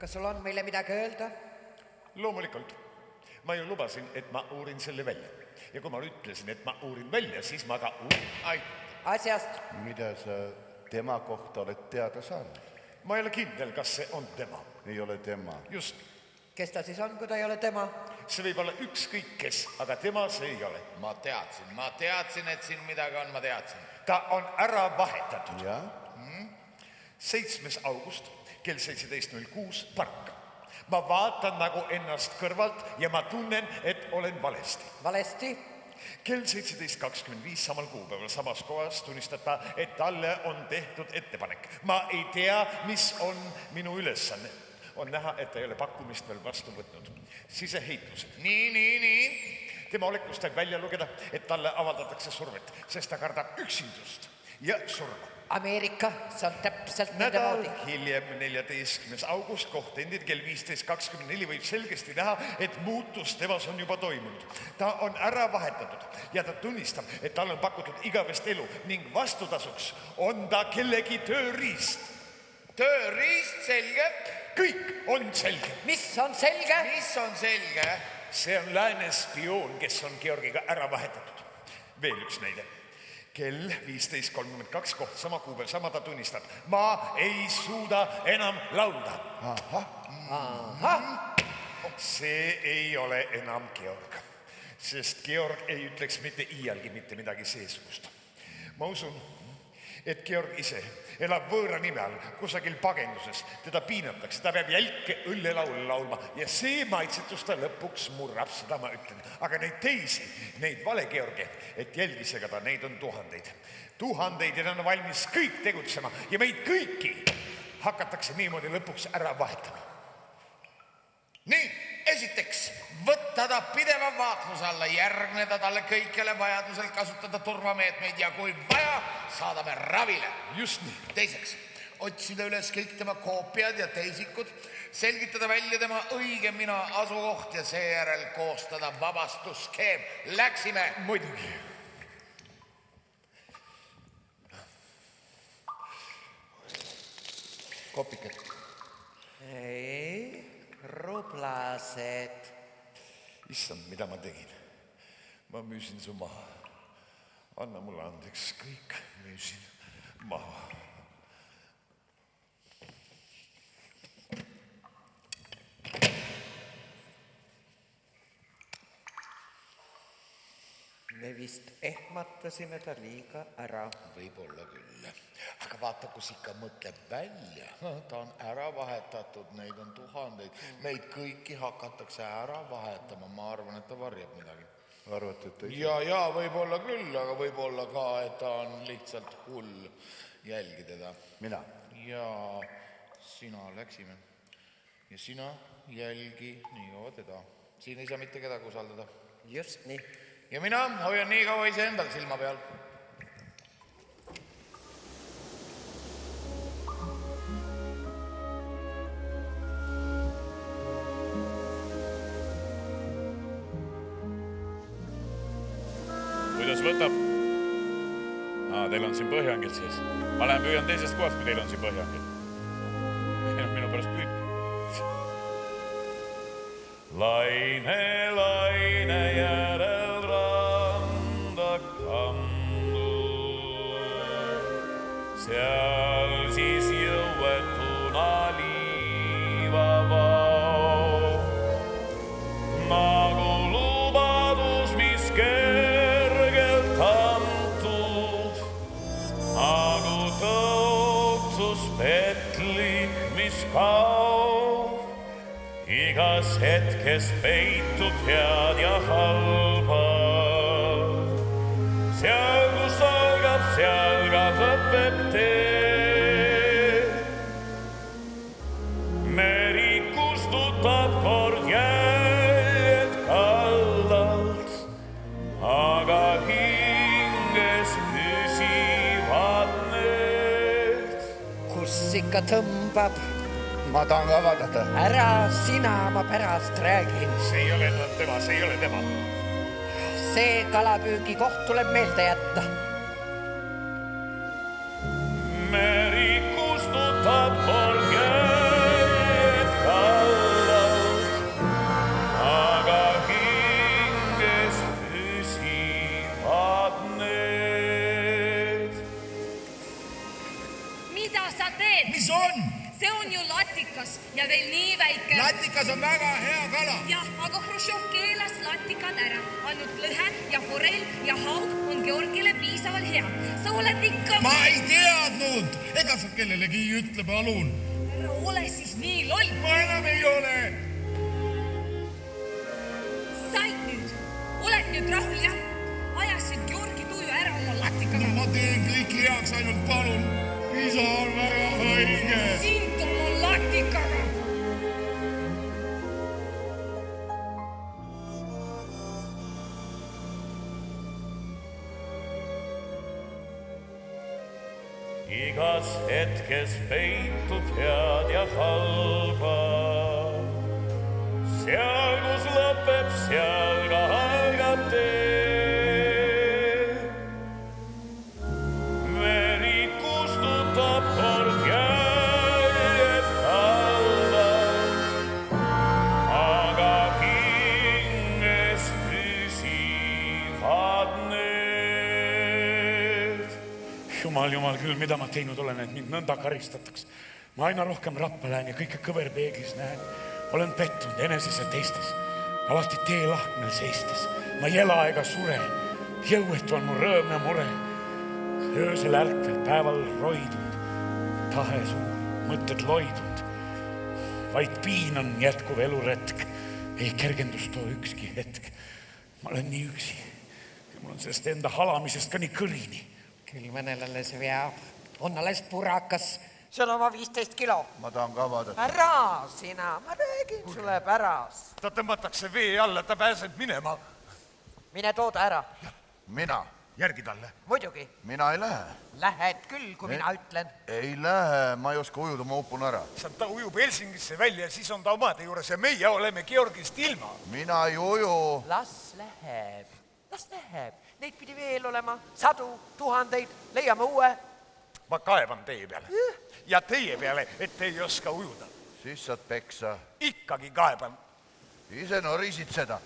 Kas sul on meile midagi öelda? Loomulikult. Ma ju lubasin, et ma uurin selle välja. Ja kui ma ütlesin, et ma uurin välja, siis ma ka Asjast. Mida sa tema kohta oled teada saanud? Ma ei ole kindel, kas see on tema. Ei ole tema. Just. Kes ta siis on, kui ta ei ole tema? See võib olla ükskõik kes, aga tema see ei ole. Ma teadsin, et siin midagi on, ma teadsin. Ta on ära vahetatud. Ja? 7. august kell 17.06 park. Ma vaatan nagu ennast kõrvalt ja ma tunnen, et olen valesti. Valesti? Kell 17.25 samal kuupäeval samas kohas tunnistab ta, et talle on tehtud ettepanek. Ma ei tea, mis on minu ülesanne. On näha, et ta ei ole pakkumist veel vastu võtnud. Siseheitlused. Nii. Tema olekust võib välja lugeda, et talle avaldatakse survet, sest ta kardab üksindust ja surma. Ameerika, see on täpselt nende Nädal moodi. hiljem 14. august koht endid kell 15.24 võib selgesti näha, et muutus temas on juba toimunud. Ta on ära vahetatud ja ta tunnistab, et tal on pakutud igavest elu ning vastutasuks on ta kellegi tööriist. Tööriist, selge. Kõik on selge. Mis on selge? Mis on selge? See on lääne spioon, kes on Georgiga ära vahetatud. Veel üks näide. Kell 15.32 koht sama kuupäev, sama ta tunnistab. Ma ei suuda enam laulda. See ei ole enam Georg, sest Georg ei ütleks mitte iialgi mitte midagi seesugust. Ma usun, et Georg ise elab võõra nime all kusagil pagenduses. Teda piinatakse, ta peab jälke õllelaulu laulma ja see maitsetus ta lõpuks murrab, seda ma ütlen. Aga neid teisi, neid vale George, et jälgisega ta, neid on tuhandeid. Tuhandeid ja ta on valmis kõik tegutsema ja meid kõiki hakatakse niimoodi lõpuks ära vahetama. Nii, esiteks, võtta ta pideva vaatluse alla, järgneda talle kõikjale vajadusel kasutada turvameetmeid ja kui vaja, saadame ravile. Just nii. Teiseks, otsida üles kõik tema koopiad ja teisikud, selgitada välja tema õige mina asukoht ja seejärel koostada vabastusskeem. Läksime. Muidugi. Kopikat. Ei, rublased. Issand, mida ma tegin? Ma müüsin su maha. Anna mulle andeks, kõik müüsin maha. Me vist ehmatasime ta liiga ära. Võib-olla küll. Aga vaata, kus ikka mõtleb välja. Ta on ära vahetatud, neid on tuhandeid. Meid kõiki hakatakse ära vahetama. Ma arvan, et ta varjab midagi. Arvad, et ei? Ja, võib-olla küll, aga võib-olla ka, et ta on lihtsalt hull jälgi teda. Mina? Ja sina läksime. Ja sina jälgi nii kaua teda. Siin ei saa mitte kedagi usaldada. Just nii. Ja mina hoian nii kaua ise endal silma peal. Kuidas võtab? Teil on siin põhjangid siis. Ma lähen püüan teisest kohast, kui teil on siin põhjangid. Minu pärast püüd. Laine järel randa kandu. Seal siis jõuetuna liivavao. Nagu lubadus, mis kergelt antud. Nagu tõotus petlik, mis kaob. Igas hetkes peitub head ja halba. Seal, kus algab, seal ka lõpeb tee. Meri kustutab kord jäljed kallalt, aga hinges püsivad need. Kus ikka tõmbab? Ma tahan ka vaadata. Ära sina, ma pärast räägin. See ei ole enam tema, see ei ole tema. See kalapüügikoht tuleb meelde jätta. Meri kustutab kord jäljed kallalt. teed? Mis on? See on ju latikas ja veel nii väike. Latikas on väga hea kala. Jah, aga Hruštšov keelas latikad ära. Ainult lõhe ja forell ja haug on Georgile piisavalt hea. Sa oled ikka... Ma ei teadnud. Ega sa kellelegi ei ütle, palun. Ära ole siis nii loll. Ma enam ei ole. Said nüüd. Oled nüüd rahul, jah? Ajasid Georgi tuju ära oma latikaga. No, ma teen kõik heaks, ainult palun. Isa on väga haige. Sind oma latikaga. Igas hetkes peitub head ja halba. Seal, kus lõpeb, seal ka algab tee. Veri kustutab kord jäljed kaldalt, aga hinges püsivad need. Jumal küll, mida ma teinud olen, et mind nõnda karistataks. Ma aina rohkem rappa lähen ja kõike kõverpeeglis näen. Olen pettunud eneses ja teistes, alati teelahkmel seistes. Ma ei ela ega sure, jõuetu on mu rõõm ja mure. Öösel ärkvel, päeval roidunud, tahe suur, mõtted loidunud. Vaid piin on jätkuv eluretk, ei kergendust too ükski hetk. Ma olen nii üksi ja mul on sellest enda halamisest ka nii kõrini. Küll mõnel alles veab, on alles purakas. Seal oma 15 kilo. Ma tahan ka vaadata. Ära sina, ma räägin sulle pärast. Ta tõmmatakse vee alla, ta pääseb minema. Mine tooda ära. Mina? Järgi talle. Muidugi. Mina ei lähe. Lähed küll, kui mina ütlen. Ei lähe, ma ei oska ujuda, ma upun ära. Ta ujub Helsingisse välja ja siis on ta omade juures ja meie oleme Georgist ilma. Mina ei uju. Las läheb. Neid pidi veel olema 100, 1000, leiame uue. Ma kaevan teie peale. Ja teie peale, et te ei oska ujuda. Siis saad peksa. Ikkagi kaeban. Ise norisid seda.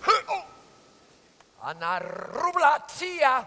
Anna rublad siia.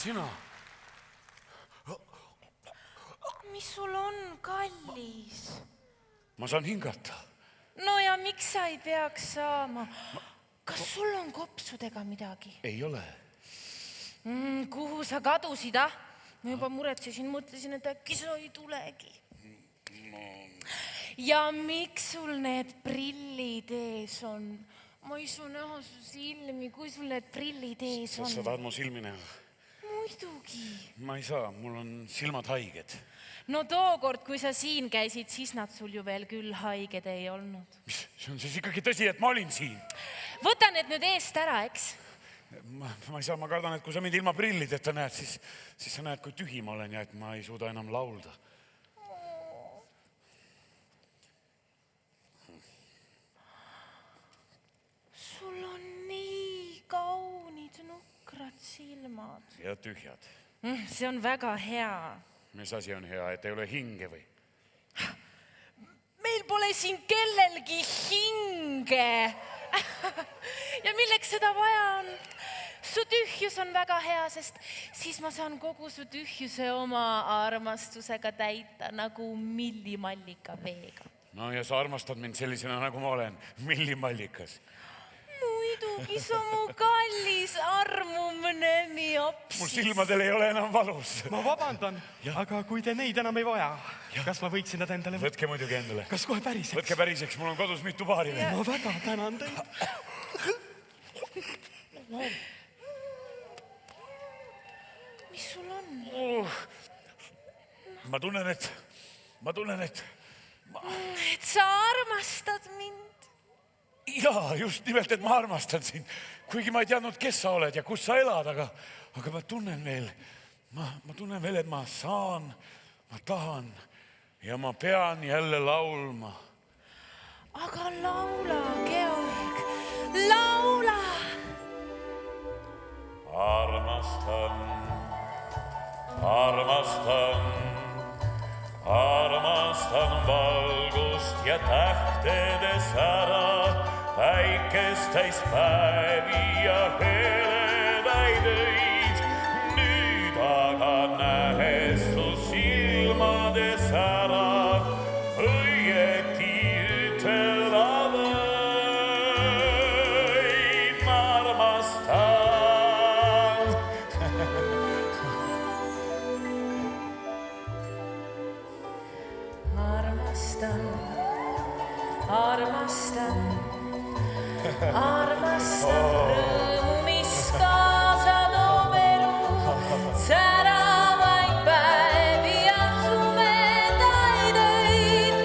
Sina? Mis sul on, kallis? Ma saan hingata. No ja miks sa ei peaks saama? Kas sul on kopsudega midagi? Ei ole. Kuhu sa kadusid, ah? Ma juba muretsesin, mõtlesin, et äkki sa ei tulegi. Ja miks sul need prillid ees on? Ma ei saa näha su silmi, kui sul need prillid ees on. Sa tahad mu silmi näha? Muidugi. Ma ei saa, mul on silmad haiged. No tookord, kui sa siin käisid, siis nad sul ju veel küll haiged ei olnud. Mis, see on siis ikkagi tõsi, et ma olin siin? Võta need nüüd eest ära, eks? Ma ei saa, ma kardan, et kui sa mind ilma prillideta näed, siis sa näed, kui tühi ma olen ja et ma ei suuda enam laulda. Sul on nii kaunid nukrad silmad. Ja tühjad. See on väga hea. Mis asi on hea, et ei ole hinge või? Meil pole siin kellelgi hinge. Ja milleks seda vaja on? Su tühjus on väga hea, sest siis ma saan kogu su tühjuse oma armastusega täita nagu millimallika veega. No ja sa armastad mind sellisena, nagu ma olen, millimallikas. Muidugi sa mu kallis armumnemi apsis. Mul silmadel ei ole enam valus. Ma vabandan, aga kui te neid enam ei vaja, kas ma võiksin nad endale... Võtke muidugi endale. Kas kohe päriseks? Võtke päriseks, mul on kodus mitu paari. Ma väga tänan teid. Mis sul on? Ma tunnen, et... Et sa armastad mind. Jaa, just nimelt, et ma armastan sind. Kuigi ma ei teadnud, kes sa oled ja kus sa elad, aga ma tunnen veel, et ma saan, ma tahan ja ma pean jälle laulma. Aga laula, Georg, laula! Armastan valgust ja tähtedes ära, päikest täis päevi ja heledaid öid. Nüüd aga nähes su silmades ära, õieti ütelda võin, ma armastan. Armastan rõõmu, mis kaasa toob elu, säravaid päevi ja sumedaid öid.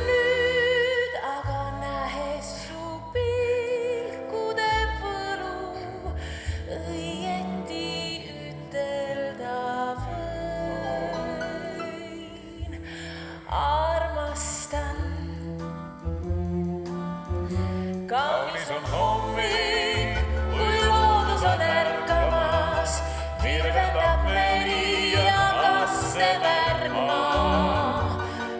Nüüd aga nähes su pilkude võlu, õieti ütelda võin. Armastan. Kaunis on hommik, kui loodus on ärkamas, virvendab meri ja kasse värma.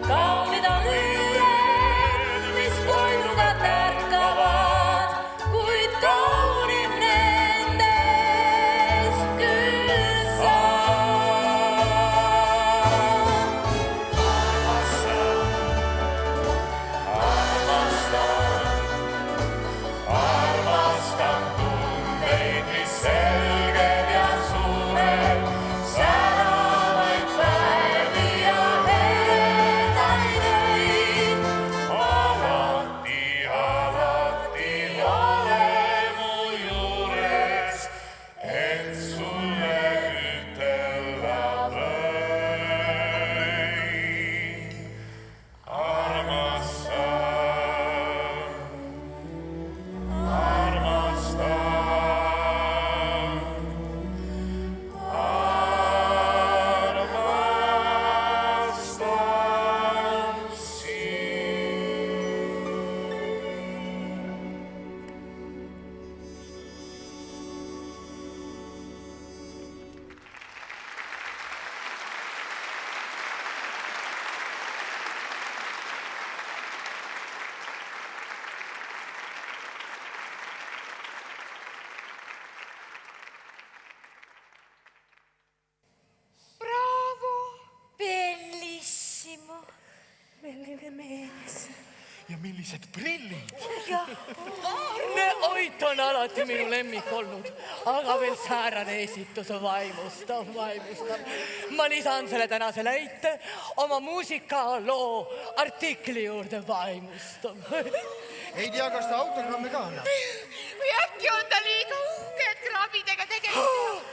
Kaunid on õied, mis koiruga tärkavad, kuid kaunim nendest küll sa. Armastan tundeid, mis selged ja suured, säravaid päevi ja heledaid öid. Alati ole mu juures, et sulle ütelda võin. Armastan. Bravo, bellissimo. Mees. ja millised prillid. Oit on alati minu lemmik olnud, aga veel säärane esitus on vaimustav. Ma lisan selle tänase näite oma muusikaloo artikli juurde vaimustav. Ei tea, kas ta autogramme ka annab? Või äkki on ta liiga uhke, et kraabidega tegemist.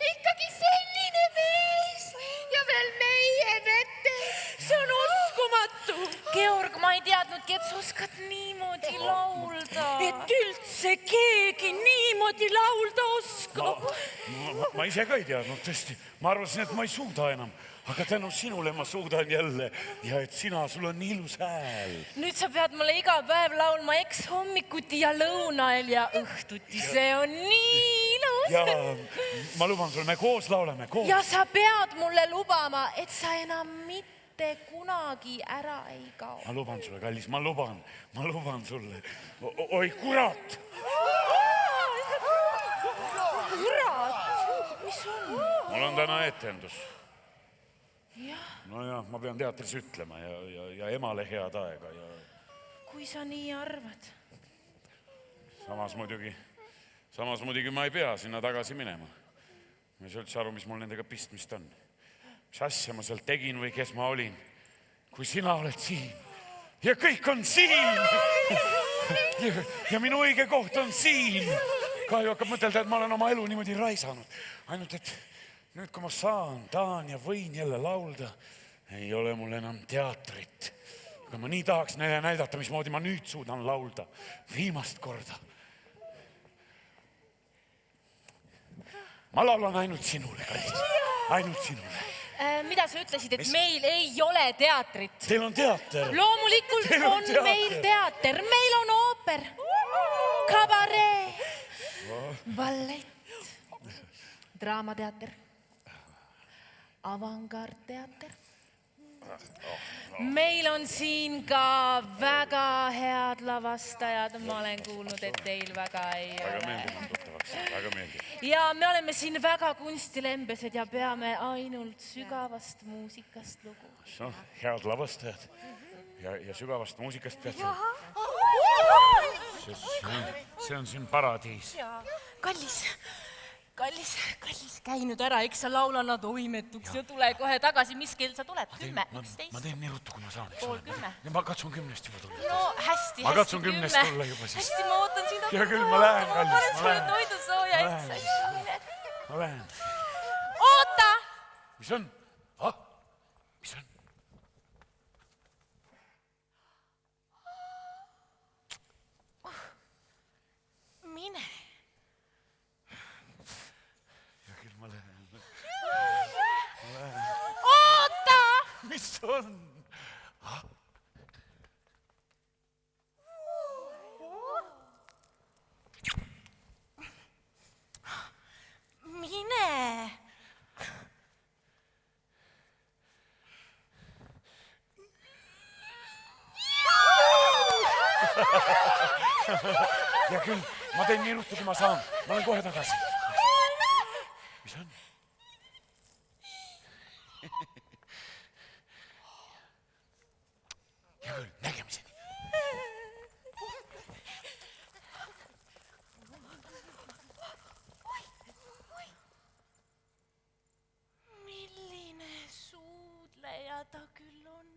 Ikkagi selline mees ja veel meie vetes. See on uskumatu. Georg, ma ei teadnudki, et sa oskad niimoodi laulda. Et üldse keegi niimoodi laulda oskab. Ma ise ka ei teadnud, tõesti. Ma arvasin, et ma ei suuda enam. Aga tänu sinule ma suudan jälle ja et sul on nii ilus hääl. Nüüd sa pead mulle iga päev laulma eks hommikuti ja lõunael ja õhtuti. See on nii ilus. Ja ma luban sulle, me koos lauleme, koos. Ja sa pead mulle lubama, et sa enam mitte kunagi ära ei kao. Ma luban sulle, kallis, ma luban sulle. Oi, kurat! Kurat, mis on? Mul on täna etendus. No ja, ma pean teatris ütlema ja emale head aega. Kui sa nii arvad. Samas muidugi ma ei pea sinna tagasi minema. Ma ei saa üldse aru, mis mul nendega pistmist on. Mis asja ma seal tegin või kes ma olin, kui sina oled siin. Ja kõik on siin. Ja minu õige koht on siin. Kahju hakkab mõtelda, et ma olen oma elu niimoodi raisanud. Ainult, et nüüd, kui ma tahan ja võin jälle laulda, ei ole mul enam teatrit. Aga ma nii tahaks näidata, mismoodi ma nüüd suudan laulda. Viimast korda. Ma laulan ainult sinule, kallis. Ainult sinule. Mida sa ütlesid, et meil ei ole teatrit? Teil on teater. Loomulikult on meil teater. Meil on ooper, kabaree, ballett, draamateater, avangardteater. Meil on siin ka väga head lavastajad. Ma olen kuulnud, et teil väga ei ole. Väga meeldib. Ja me oleme siin väga kunstilembesed ja peame ainult sügavast muusikast lugu. Head lavastajad ja sügavast muusikast pead see on siin paradiis. Kallis, käi nüüd ära, eks sa laula nad oimetuks ja tule kohe tagasi. Mis kell sa tuled? 10, 11? Ma teen nii ruttu, kui ma saan. Pool 10. Ma katsun 10 juba tulla. No hästi. Ma katsun 10 tulla juba siis. Hästi, ma ootan sind. Ja küll, ma lähen, kallis. Ma panen sulle toidu sooja, eks. Ma lähen. Oota! Mis on? Mis on? Mine. Oota! Mis on? Mine! Ja küll, ma teen nii ruttu, kui ma saan. Ma olen kohe tagasi. Mis on? Ja küll, nägemiseni. Milline suudleja ta küll on?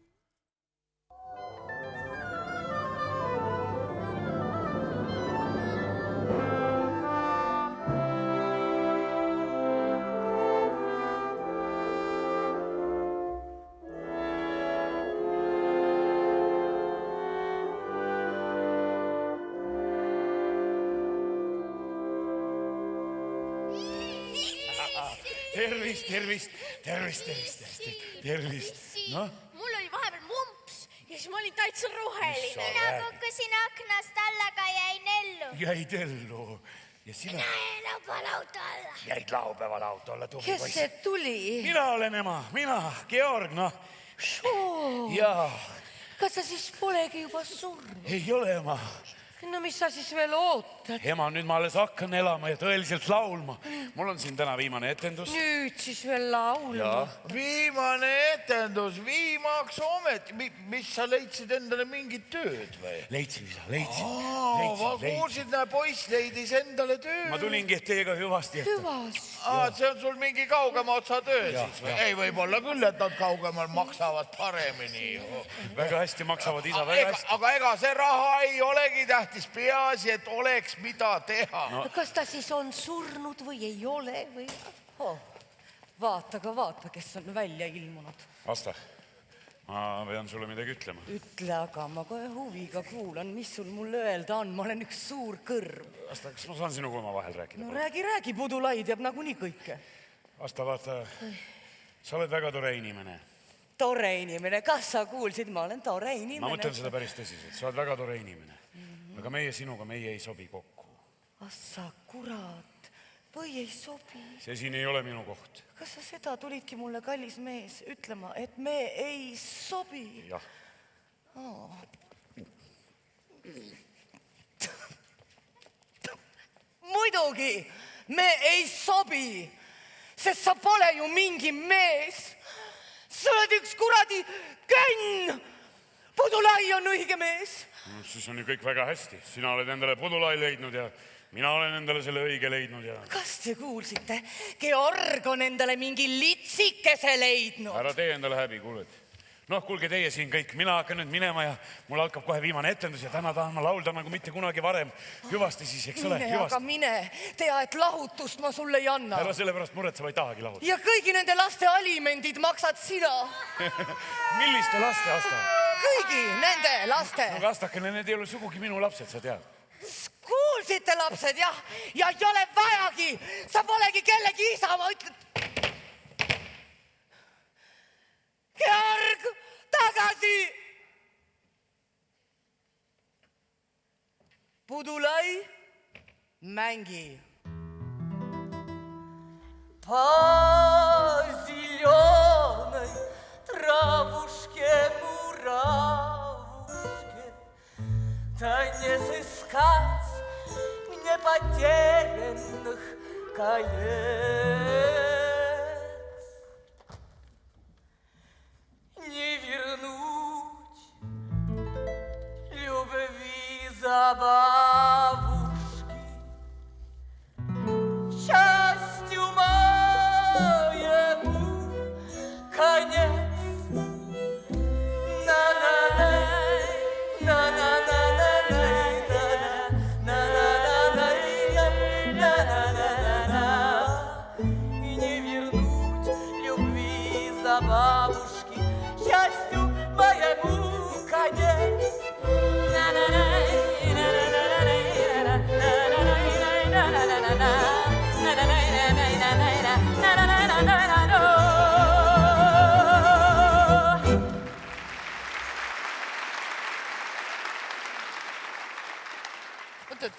Tervist. No? Mul oli vahepeal mumps ja siis ma olin täitsa roheline. Mina kukkusin aknast alla, ka jäin ellu. Jäid ellu. Ja sina? Laupäeval auto alla. Jäid laupäeval auto alla, tubli Kes poiss. see tuli? Mina olen ema, Georg, noh. Jaa. Kas sa siis polegi juba surnud? Ei ole ema. No mis sa siis veel ootad? Ema, nüüd ma alles hakkan elama ja tõeliselt laulma. Mul on siin täna viimane etendus. Nüüd siis veel laulma. Viimane etendus, viimaks ometi. Mis sa leidsid endale mingit tööd või? Leidsin, isa, leidsin. Ma kuulsid, poiss leidis endale tööd. Ma tulingi, et teiega hüvasti jätta. Hüvasti. See on sul mingi kaugema otsa töö siis või? Ei, võib-olla küll, et nad kaugemal maksavad paremini. Väga hästi maksavad, isa, väga hästi. Aga ega see raha ei olegi tähtis, peaasi, et oleks mida teha. Kas ta siis on surnud või ei ole või? Vaata, kes on välja ilmunud. Asta, ma pean sulle midagi ütlema. Ütle, aga ma kohe huviga kuulan, mis sul mulle öelda on. Ma olen üks suur kõrv. Asta, kas ma saan sinuga oma vahel rääkida? No räägi, Pudulai teab nagunii kõike. Asta, vaata, sa oled väga tore inimene. Tore inimene, kas sa kuulsid, ma olen tore inimene. Ma mõtlen seda päris tõsiselt, sa oled väga tore inimene. Aga meie sinuga, meie ei sobi kokku. Sa kurat, või ei sobi? See siin ei ole minu koht. Kas sa seda tulidki mulle, kallis mees, ütlema, et me ei sobi? Jah. Muidugi, me ei sobi, sest sa pole ju mingi mees. Sa oled üks kuradi könn. Pudulai on õige mees. Siis on ju kõik väga hästi. Sina oled endale Pudulai leidnud ja mina olen endale selle õige leidnud ja... Kas te kuulsite? Georg on endale mingi litsikese leidnud. Ära tee endale häbi, kuuled. Noh, kuulge teie siin kõik. Mina hakkan nüüd minema ja mul hakkab kohe viimane etendus ja täna tahan ma laulda nagu mitte kunagi varem. Hüvasti siis, eks ole? Aga mine. Tea, et lahutust ma sulle ei anna. Ära selle pärast muret, sa ei tahagi lahutada. Ja kõigi nende laste alimendid maksad sina. Milliste laste, Asta? Kõigi nende laste. No Astakene, need ei ole sugugi minu lapsed, sa tead. Kuulsite lapsed, jah? Ja ei ole vajagi. Sa polegi kellegi isa, ma ütled. Georg, tagasi! Pudulai, mängi. По зеленой травушке, муравушке, да не сыскать мне потерянных колец. Не вернуть любви забавушки, счастью моему конец. На-на-най, на-на-на-на-най, на-на-на-на-най, на-на-на-на-на. И не вернуть любви забавушки, счастью моему конец.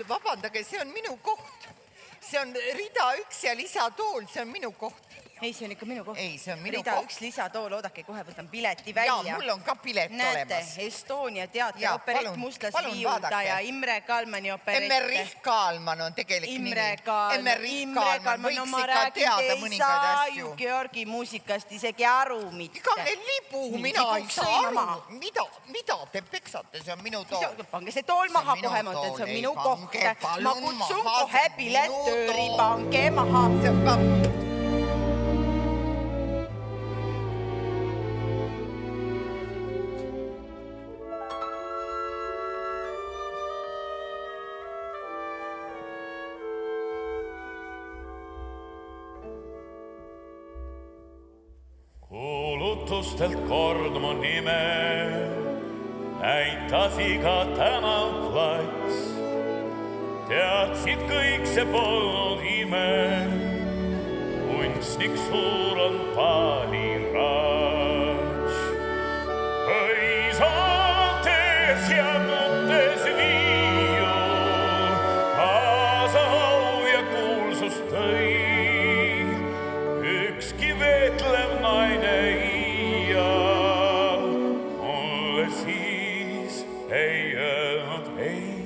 Vabandage, see on minu koht. See on rida 1 ja lisatool, see on minu koht. Ei, see on ikka minu koht. Ei, see on minu rida koht. 1 lisatool, oodake, kohe võtan pileti välja. Ja, mul on ka pilet Näete, olemas. Estonia teater, operett Mustlasviiuldaja, Imre Kalmani operett. Emmerich Kalman on tegelik nimi. Imre Kalman, võiks no ma ikka räägin, teada te ei mõningaid saa asju. ju Georgi muusikast isegi aru mitte. Iga libu, mina ei saa aru. Mida te peksate, see on minu tool. Pange see tool maha kohe, ma ütlen, see on minu koht. Ma kutsun kohe piletööri, pange maha. See on ka... Kuulutustelt kord mu nime näitas iga tänavplats. Teadsid kõik, see polnud ime, kunstnik suur on paalirats. Hõisates ja nutes viiul, kaasa au ja kuulsust tõi. Ükski veetlev naine iial mulle siis ei öelnud ei.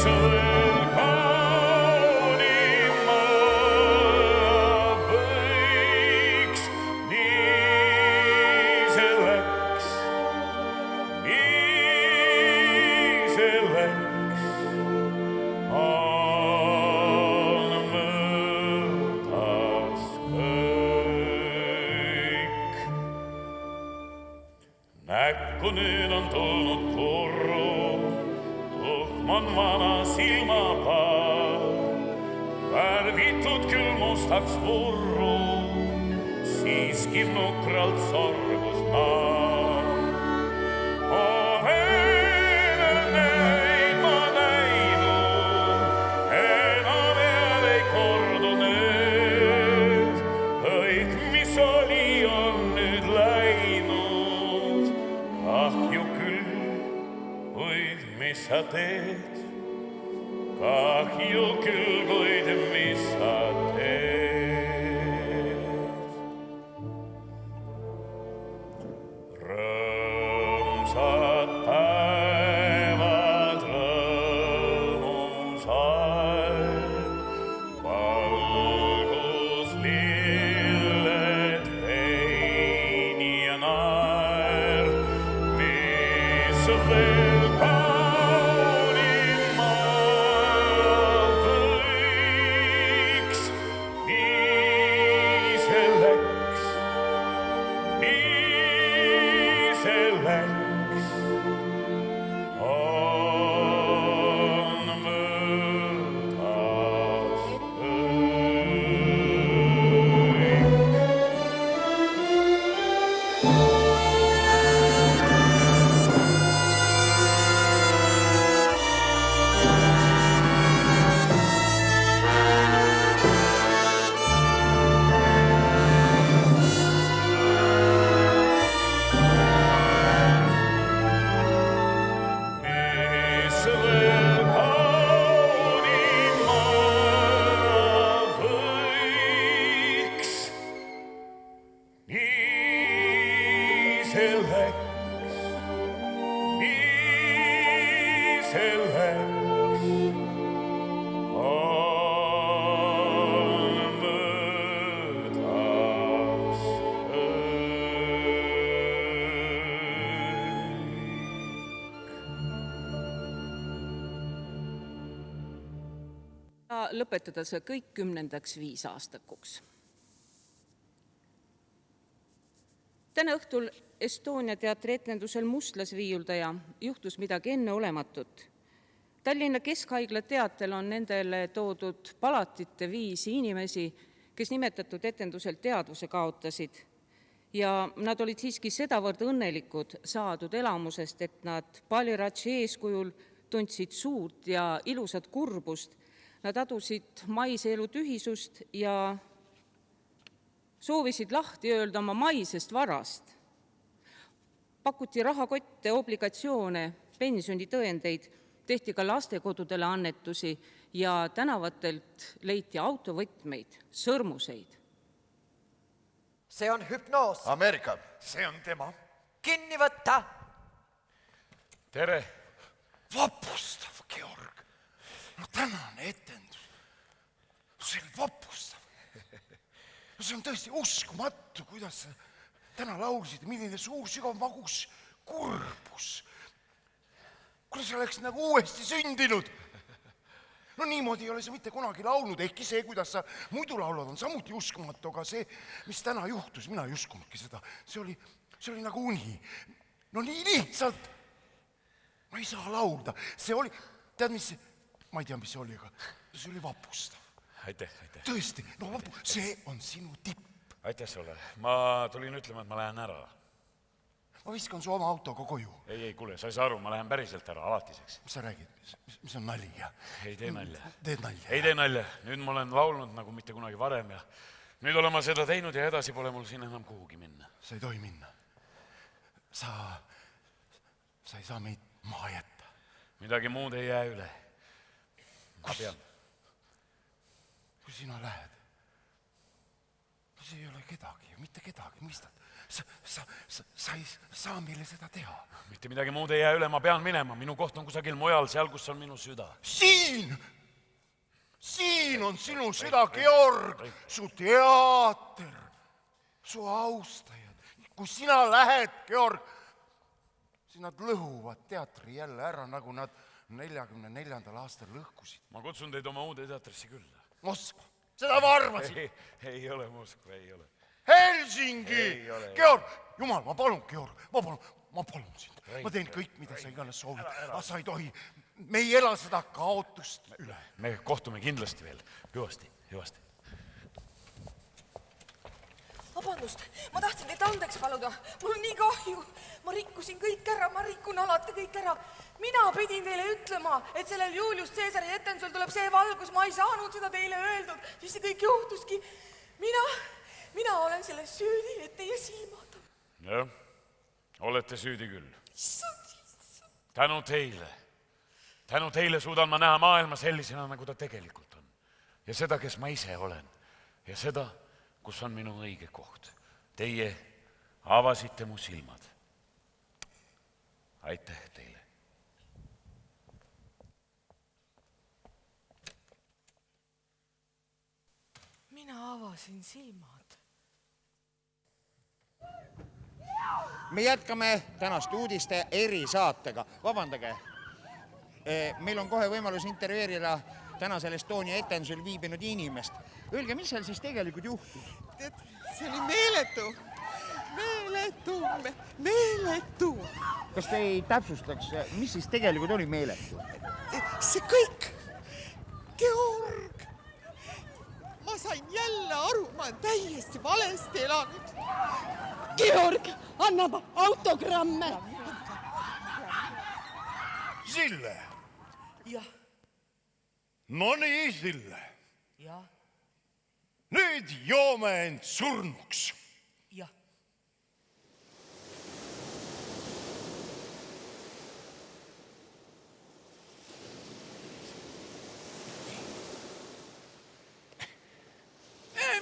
veel kaunima võiks, nii see läks, on möödas kõik. Näkku nüüd on tulnud kurru, tuhman vana silmapaar, värvitud küll mustaks purru, siiski nukralt sorgus maa. Olen näin ma näinud, enam ei kordu nüüd, kõik, mis oli, on nüüd läinud. Kahju küll, kuid mis sa teed? Kahju küll, kuid mis sa teed? Rõõmsad päevad rõõmusal, valguslilled, vein ja naer, mis veel kaunima võiks. Nii see läks, nii see läks, on möödas mis veel kaunima võiks. Nii see läks, nii see läks, on möödas lõpetada see kõik 10. viisaastakuks. Täna õhtul Estonia teatri etendusel Mustlasviiuldaja juhtus midagi enneolematut. Tallinna Keskhaigla teatel on nendele toodud palatite 5 inimesi, kes nimetatud etendusel teadvuse kaotasid. Ja nad olid siiski sedavõrd õnnelikud saadud elamusest, et nad Paliratši eeskujul tundsid suurt ja ilusat kurbust. Nad adusid maiseelu tühisust ja soovisid lahti öelda oma maisest varast. Pakuti rahakotte, obligatsioone, pensionitõendeid, tehti ka lastekodudele annetusi ja tänavatelt leiti autovõtmeid, sõrmuseid. See on hüpnoos. Ameerika. See on tema. Kinni võtta. Tere! Vapustav, Georg. No tänane etendus. See oli vapustav. No see on tõesti uskumatu, kuidas sa täna laulsid, milline suur sügav magus kurbus. Kuidas sa oleks nagu uuesti sündinud. No niimoodi ei ole sa mitte kunagi laulnud, ehkki see, kuidas sa muidu laulad, on samuti uskumatu, aga see, mis täna juhtus, mina ei uskunudki seda. See oli nagu uni. No nii lihtsalt. Ma ei saa laulda. See oli, tead mis, ma ei tea, mis see oli, aga see oli vapustav. Aitäh. Tõesti, no see on sinu tipp. Aitäh sulle. Ma tulin ütlema, et ma lähen ära. Ma viskan su oma autoga koju. Ei, kuule, sa ei saa aru, ma lähen päriselt ära, alatiseks. Mis sa räägid? Mis on nali? Ei tee nalja. Teed nalja? Ei tee nalja. Nüüd ma olen laulnud nagu mitte kunagi varem ja nüüd olen ma seda teinud ja edasi pole mul siin enam kuhugi minna. Sa ei tohi minna. Sa ei saa meid maha jätta. Midagi muud ei jää üle. Ma pean. Kui sina lähed, siis ei ole kedagi, mitte kedagi, mõistad? sa ei saa meile seda teha. Mitte midagi muud ei jää üle, ma pean minema. Minu koht on kusagil mujal, seal, kus on minu süda. Siin on sinu süda, Georg, su teater, su austajad. Kui sina lähed, Georg, siis nad lõhuvad teatri jälle ära, nagu nad 44. aastal lõhkusid. Ma kutsun teid oma uude teatrisse külla. Moskva, seda ma arvasin. Ei ole Moskva, ei ole. Helsingi! Georg, jumal, ma palun, Georg, ma palun sind. Ma teen kõik, mida sa iganes soovid. Aga sa ei tohi, me ei ela seda kaotust üle. Me kohtume kindlasti veel. Hüvasti. Vabandust, ma tahtsin teilt andeks paluda. Mul on nii kahju. Ma rikkusin kõik ära, ma rikun alati kõik ära. Mina pidin teile ütlema, et sellel Julius Caesari etendusel tuleb see valgus. Ma ei saanud seda teile öeldud. Siis see kõik juhtuski. Mina olen selles süüdi, et teie silmad. Jah, olete süüdi küll. Tänu teile suudan ma näha maailma sellisena, nagu ta tegelikult on. Ja seda, kes ma ise olen. Ja seda, kus on minu õige koht. Teie avasite mu silmad. Aitäh teile. Mina avasin silmad. Me jätkame tänast uudiste erisaatega. Vabandage, meil on kohe võimalus intervjueerida tänasel Estonia etendusel viibinud inimest. Öelge, mis seal siis tegelikult juhtus? See oli meeletu. Kas te ei täpsustaks, mis siis tegelikult oli meeletu? See kõik, Georg, ma sain jälle aru, ma olen täiesti valesti elanud. Georg annab autogramme. Sille. Jah. No nii, Sille. Jah. Nüüd joome end surnuks. Jah.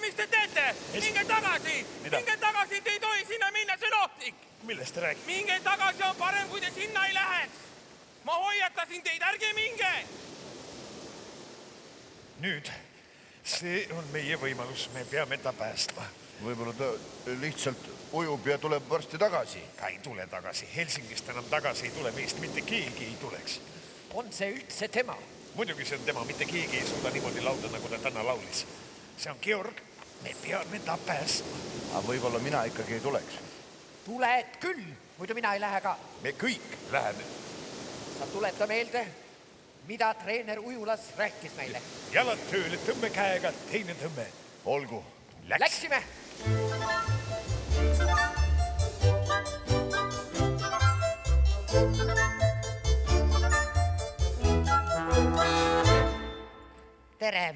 Mis te teete? Minge tagasi! Minge tagasi, te ei tohi sinna minna, see on ohtlik! Millest te räägite? Minge tagasi, on parem, kui te sinna ei läheks! Ma hoiatasin teid, ärge minge! Nüüd, see on meie võimalus, me peame ta päästma. Võib-olla ta lihtsalt ujub ja tuleb varsti tagasi. Ta ei tule tagasi, Helsingist enam tagasi ei tule, meist mitte keegi ei tuleks. On see üldse tema? Muidugi see on tema, mitte keegi ei suuda niimoodi laulda, nagu ta täna laulis. See on Georg, me peame ta päästma. Aga võib-olla mina ikkagi ei tuleks. Tuled küll, muidu mina ei lähe ka. Me kõik läheme. Sa tuleta meelde, mida treener Ujulas rääkis meile. Jalad tööle, tõmme käega, teine tõmme. Olgu. Läksime. Tere.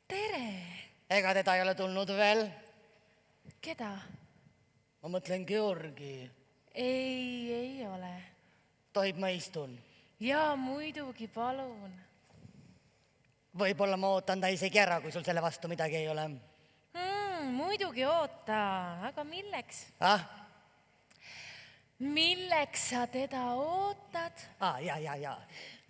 Tere. Ega teda ei ole tulnud veel? Keda? Ma mõtlen Georgi. Ei ole. Tohib ma istun? Jaa, muidugi, palun. Võib-olla ma ootan ta isegi ära, kui sul selle vastu midagi ei ole. Muidugi oota, aga milleks? Milleks sa teda ootad? Ja.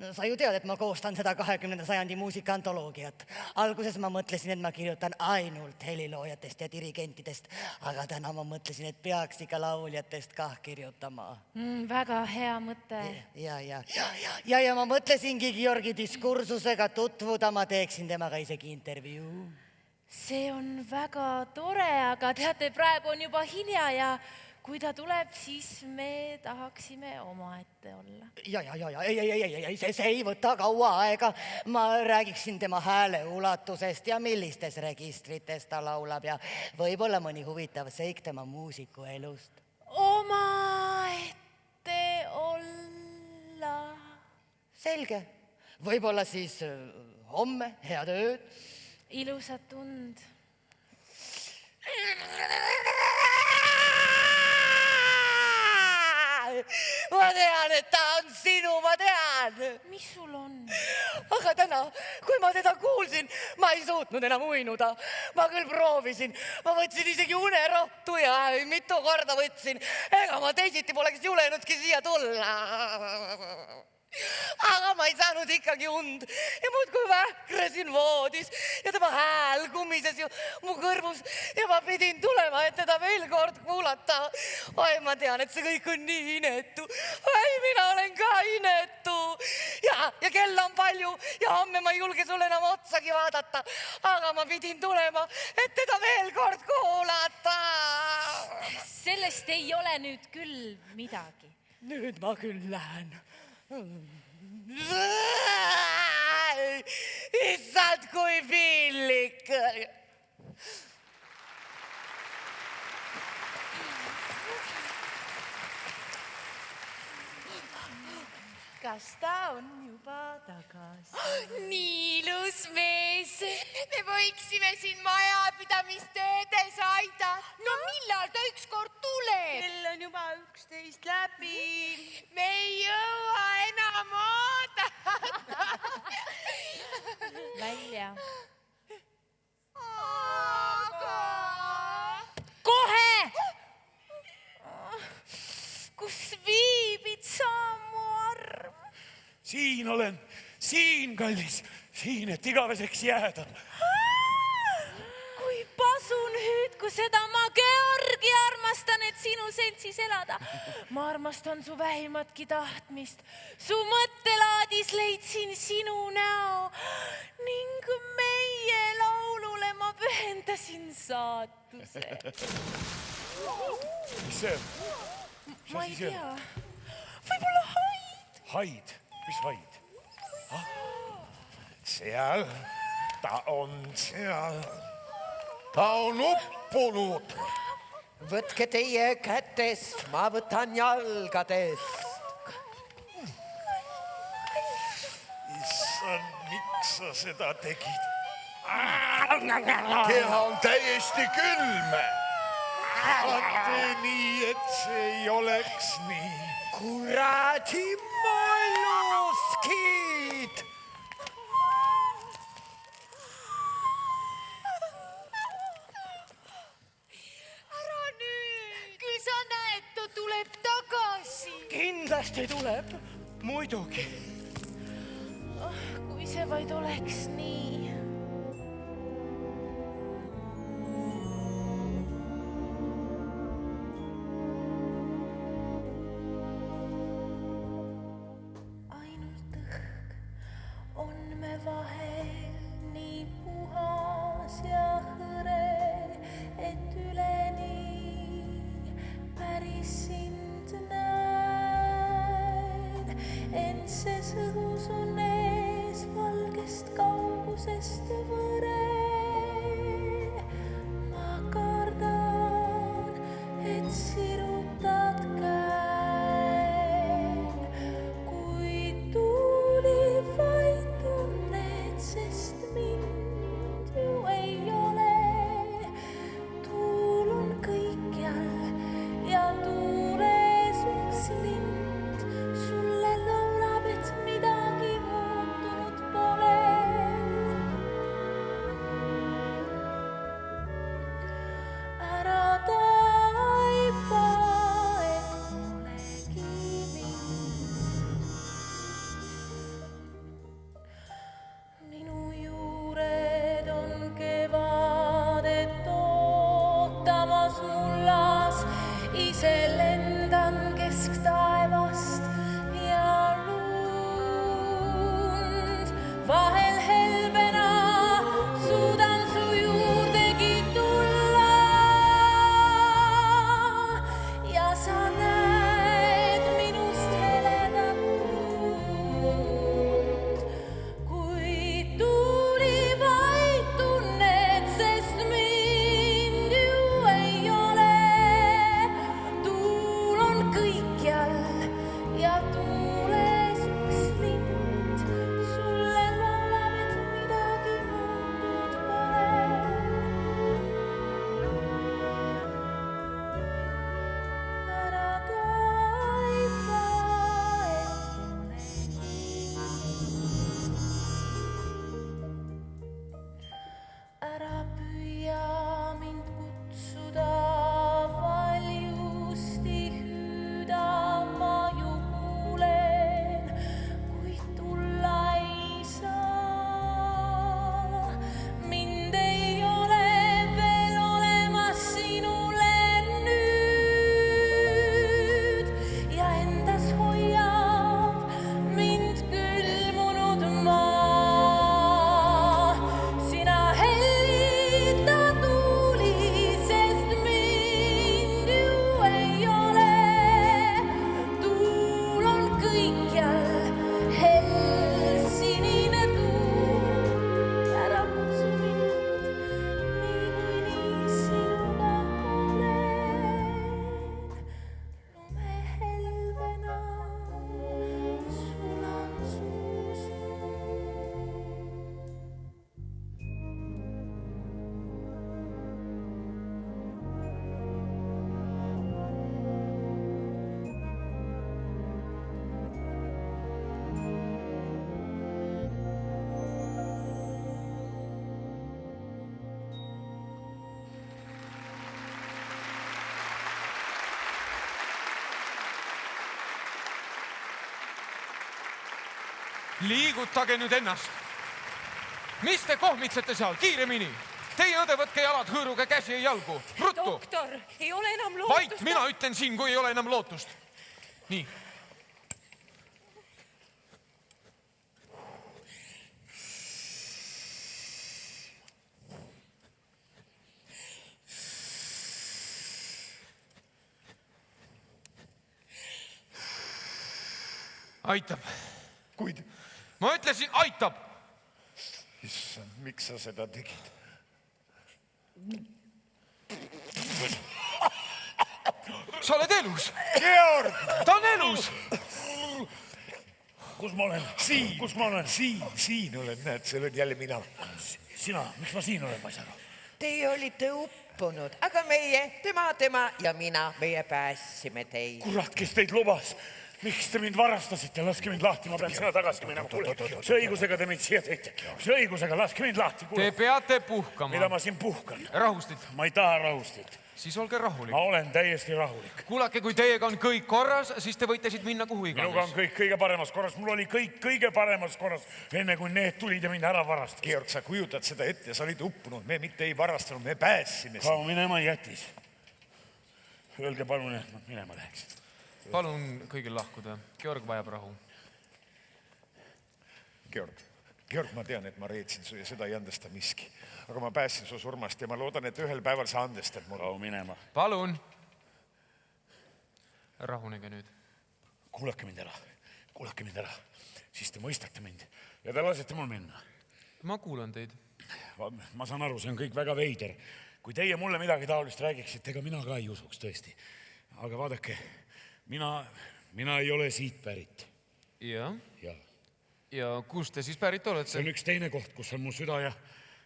No, sa ju tead, et ma koostan seda 20. sajandi muusikaantoloogiat. Alguses ma mõtlesin, et ma kirjutan ainult heliloojatest ja dirigentidest, aga täna ma mõtlesin, et peaks ikka lauljatest kah kirjutama. Väga hea mõte. Ja ma mõtlesingi Georgi diskursusega tutvuda, ma teeksin temaga isegi intervjuu. See on väga tore, aga teate, praegu on juba hilja ja kui ta tuleb, siis me tahaksime omaette olla. Ei, see ei võta kaua aega. Ma räägiksin tema hääle ulatusest ja millistes registrites ta laulab ja võib-olla mõni huvitav seik tema muusiku elust. Omaette olla. Selge. Võib-olla siis homme, head ööd. Ilusat tund. Ma tean, et ta on sinu, ma tean. Mis sul on? Aga täna, kui ma teda kuulsin, ma ei suutnud enam uinuda. Ma küll proovisin, ma võtsin isegi unerohtu ja mitu korda võtsin. Ega ma teisiti poleks julenudki siia tulla. Aga ma ei saanud ikkagi und ja muudkui vähkrasin voodis ja tema hääl kummises ju mu kõrvus ja ma pidin tulema, et teda veel kord kuulata. Oi, ma tean, et see kõik on nii inetu. Oi, mina olen ka inetu. Ja kell on palju ja homme ma ei julge sulle enam otsagi vaadata. Aga ma pidin tulema, et teda veel kord kuulata. Sellest ei ole nüüd küll midagi. Nüüd ma küll lähen. Issand, kui pillik. Kas ta on juba tagasi? Nii ilus mees. Me võiksime siin majapidamistöödes aidata. No millal ta ükskord tuleb? Kell on juba 11 läbi. Me ei jõua enam oodata. Välja. Aga... Kohe! Kus viibid sa, mu arm? Siin olen, siin, kallis, siin, et igaveseks jääda. Kui pasun hüüdku seda ma Georgi armastan, et sinu sensis elada. Ma armastan su vähimatki tahtmist. Su mõttelaadis leidsin sinu näo ning meie laulule ma pühendasin saatuse. Mis see on? Ma ei tea. Võib-olla haid. Haid? Mis haid? Seal, ta on seal. Ta on uppunud. Võtke teie kätest, ma võtan jalgadest. Issand, miks sa seda tegid? Keha on täiesti külm. Tee nii, et see ei oleks nii. Kuradi molluskid! Ära nüüd. Küll sa näed, ta tuleb tagasi. Kindlasti tuleb. Muidugi. Kui see vaid oleks nii. Vahel nii puhas ja hõre, et üleni päris sind näen. Ent see sõhus on ees valgest kaugusest võre. Ma kardan, et sirutad käen, kui tuuli vaid sest mind ju ei ole. Tuul on kõikjal ja tuules üks lind sulle laulab, et midagi muutunud pole. Ära taipa, et polegi mind. Minu juured on kevadet ootamas mullas, ise lendan kesktaevast ja lund. Vahel helbena suudan su juurdegi tulla ja sa näed minust heledat tund. Kui tuuli vaid tunned, sest mind ju ei ole. Tuul on kõikjal Liigutage nüüd ennast. Mis te kohmitsete seal? Kiiremini! Teie õde võtke jalad hõõruga käsi ja jalgu. Ruttu! Doktor, ei ole enam lootust. Vait, mina ütlen siin, kui ei ole enam lootust. Nii. Aitab. Kuid? Ma ütlesin, aitab. Issand, miks sa seda tegid? Sa oled elus. Georg! Ta on elus. Kus ma olen? Siin. Kus ma olen? Siin olen, näed, see olen jälle mina. Sina, miks ma siin olen, ma ei saa aru. Teie olite uppunud, aga meie, tema ja mina, meie päästsime teid. Kurat, kes teid lubas? Miks te mind varastasite? Laske mind lahti, ma pean sinna tagasi minema. See õigusega te mind siia teite. See õigusega, laske mind lahti. Te peate puhkama. Mida ma siin puhkan? Rahustit. Ma ei taha rahustit. Siis olge rahulik. Ma olen täiesti rahulik. Kuulake, kui teiega on kõik korras, siis te võite siit minna kuhu iganes. Minuga on kõik kõige paremas korras. Mul oli kõik kõige paremas korras, enne kui need tulid ja mind ära varastasid. Georg, sa kujutad seda ette, sa olid uppunud. Me mitte ei varastanud, me päässime. Kao minema jätis. Öelge palun, et ma minema läheksin. Palun kõigil lahkuda. Georg vajab rahu. Georg, ma tean, et ma reetsin su ja seda ei andesta miski. Aga ma päässin su surmast ja ma loodan, et ühel päeval sa andestad mulle. Kao minema. Palun. Rahunege nüüd. Kuulake mind ära. Siis te mõistate mind ja te lasete mul minna. Ma kuulan teid. Ma saan aru, see on kõik väga veider. Kui teie mulle midagi taolist räägiksite, ega mina ka ei usuks tõesti. Aga vaadake, mina ei ole siit pärit. Ja? Ja kus te siis pärit olete? See on üks teine koht, kus on mu süda ja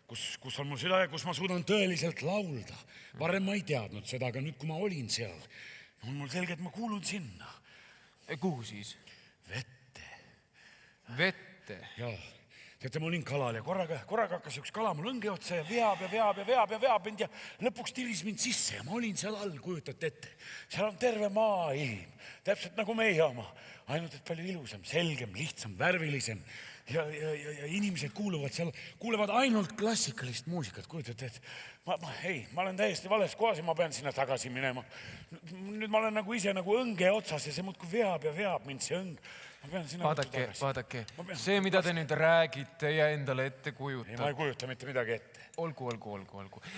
kus ma suudan tõeliselt laulda. Varem ma ei teadnud seda, aga nüüd, kui ma olin seal, on mul selge, et ma kuulun sinna. Kuhu siis? Vette? Jaa. Teate, ma olin kalal ja korraga hakkas üks kala mul õnge otsa ja veab mind ja lõpuks tiris mind sisse ja ma olin seal all, kujutate ette. Seal on terve maailm, täpselt nagu meie oma, ainult et palju ilusam, selgem, lihtsam, värvilisem ja inimesed kuulevad ainult klassikalist muusikat, kujutate ette. Ma olen täiesti vales kohas ja ma pean sinna tagasi minema. Nüüd ma olen nagu ise nagu õnge otsas ja see muudkui veab mind see õng. Vaadake, see, mida te nüüd räägite ja endale ette kujuta. Ei, ma ei kujuta mitte midagi ette. Olgu.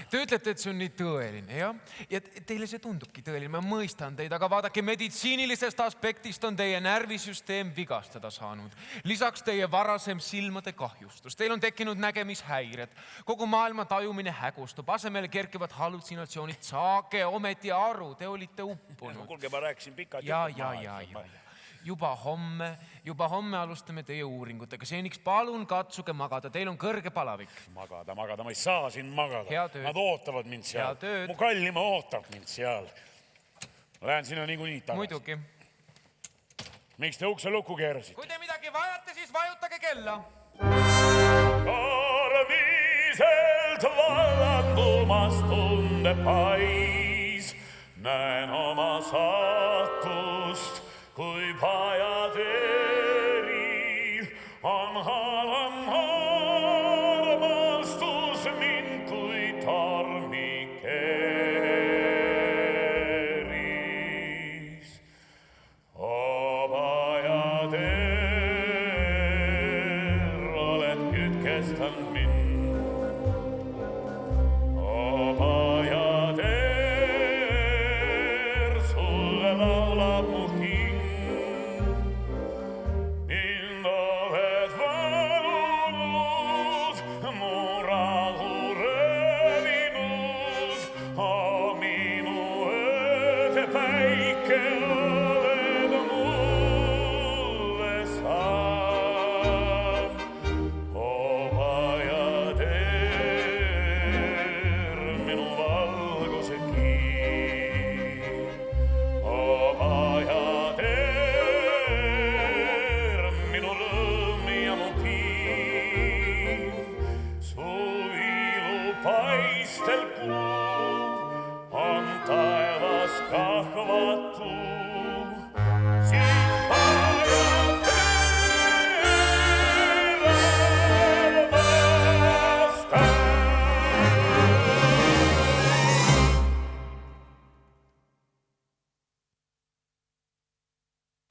Te ütlete, et see on nii tõeline, jah? Ja teile see tundubki tõeline, ma mõistan teid, aga vaadake, meditsiinilisest aspektist on teie närvisüsteem vigastada saanud. Lisaks teie varasem silmade kahjustus. Teil on tekkinud nägemishäired. Kogu maailma tajumine hägustub. Asemele kerkivad hallutsinatsioonid. Saage ometi aru, te olite uppunud. Kuulge, ma rääkisin pikalt. Ja. Juba homme alustame teie uuringutega. Seeniks palun katsuge magada. Teil on kõrge palavik. Magada. Ma ei saa siin magada. Nad ootavad mind seal. Mu kallima ootab mind seal. Ma lähen sinna niikuinii tagasi. Muidugi. Miks te ukse lukku keerasite? Kui te midagi vajate, siis vajutage kella. Karmiselt vallandumas tundepais. Näen oma saatust. Kui pajad eri, on armastus mind kui tormi keris. O pajad oled kütkestanud mind. O pajad sulle laulab mu hing.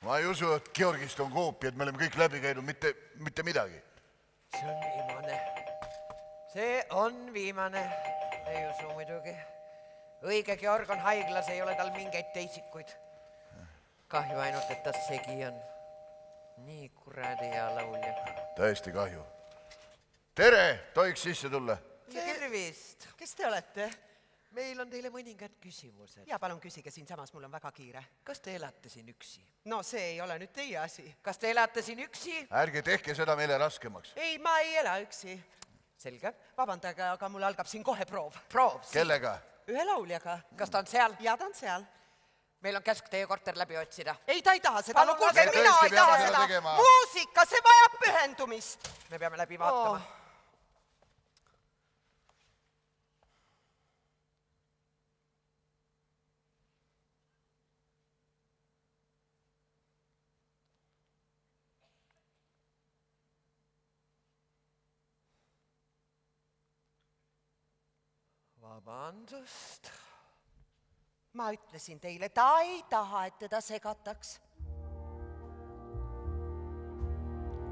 ma ei usu, et Georgist on koopiad, me oleme kõik läbi käinud, mitte midagi. See on viimane. See on viimane. Ei usu muidugi. Õige Georg on haiglas, ei ole tal mingeid teisikuid. Kahju ainult, et ta segi on. Nii kuradi hea laulja. Tõesti kahju. Tere, tohiks sisse tulla? Tervist! Kes te olete? Meil on teile mõningad küsimused. Ja palun küsige siinsamas, mul on väga kiire. Kas te elate siin üksi? No see ei ole nüüd teie asi. Kas te elate siin üksi? Ärge tehke seda meile raskemaks. Ei, ma ei ela üksi. Selge. Vabandage, aga mul algab siin kohe proov. Proov? Kellega? Ühe lauljaga. Kas ta on seal? Ja ta on seal. Meil on käsk teie korter läbi otsida. Ei, ta ei taha seda. No kuulge, Me mina tõesti ei taha peame seda seda. tegema. Muusika, see vajab pühendumist. Me peame läbi vaatama. Vabandust. Ma ütlesin teile, ta ei taha, et teda segataks.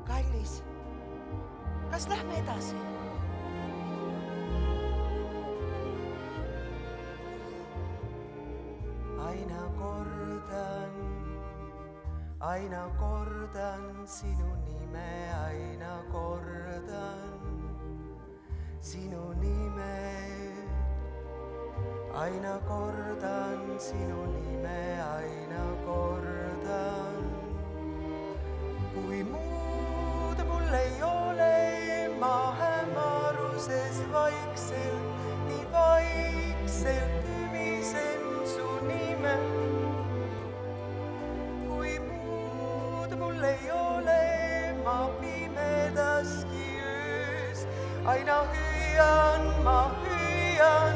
Kallis, kas lähme edasi? Aina kordan sinu nime, aina kordan sinu nime. Aina kordan sinu nime, aina kordan. Kui muud mul ei ole, ma hämaruses vaikselt, nii vaikselt ümisen su nime. Kui muud mul ei ole, ma pimedaski öös, aina hüüan